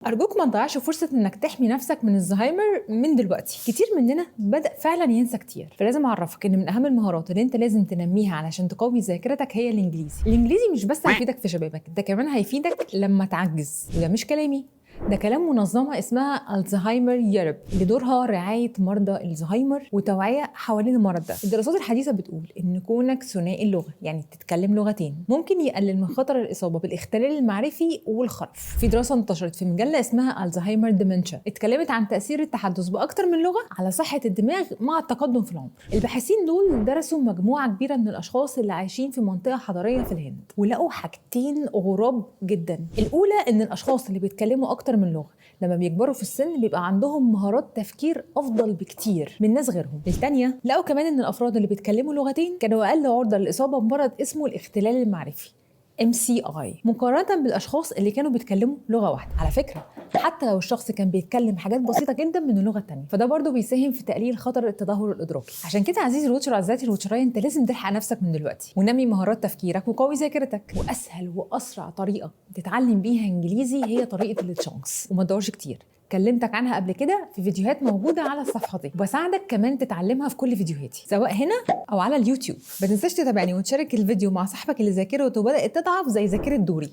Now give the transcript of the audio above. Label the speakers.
Speaker 1: أرجوك ما تضيعش فرصة إنك تحمي نفسك من الزهايمر من دلوقتي. كتير مننا بدأ فعلا ينسى كتير، فلازم أعرفك إن من أهم المهارات اللي أنت لازم تنميها علشان تقوي ذاكرتك هي الإنجليزي. الإنجليزي مش بس هيفيدك في شبابك، ده كمان هيفيدك لما تعجز، وده مش كلامي، ده كلام منظمة اسمها الزهايمر يوروب اللي دورها رعاية مرضى الزهايمر وتوعية حوالين المرض ده. الدراسات الحديثة بتقول إن كونك ثنائي اللغة، يعني تتكلم لغتين، ممكن يقلل من خطر الإصابة بالاختلال المعرفي والخرف. في دراسة انتشرت في مجلة اسمها الزهايمر ديمنشا اتكلمت عن تأثير التحدث بأكتر من لغة على صحة الدماغ مع التقدم في العمر. الباحثين دول درسوا مجموعة كبيرة من الأشخاص اللي عايشين في منطقة حضرية في الهند، ولقوا حاجتين غراب جدا. الأولى إن الأشخاص اللي بيتكلموا أكتر من لغة لما بيكبروا في السن بيبقى عندهم مهارات تفكير أفضل بكتير من ناس غيرهم. الثانية لقوا كمان إن الأفراد اللي بيتكلموا لغتين كانوا أقل عرضة للإصابة بمرض اسمه الاختلال المعرفي MCI مقارنة بالأشخاص اللي كانوا بيتكلموا لغة واحدة. على فكرة حتى لو الشخص كان بيتكلم حاجات بسيطة جدا من اللغة التانية، فده برضه بيساهم في تقليل خطر التدهور الإدراكي. عشان كده عزيزي الوتشر عزيزاتي الوتشراية، انت لازم تلحق نفسك من دلوقتي ونمي مهارات تفكيرك وقوي ذاكرتك. وأسهل وأسرع طريقة تتعلم بيها إنجليزي هي طريقة التشانكس، وما تدورش كتير، كلمتك عنها قبل كده في فيديوهات موجودة على الصفحة دي، وبساعدك كمان تتعلمها في كل فيديوهاتي سواء هنا أو على اليوتيوب. ما تنساش تتابعني وتشارك الفيديو مع صاحبك اللي ذاكرته بدأت تضعف زي ذاكرة دوري.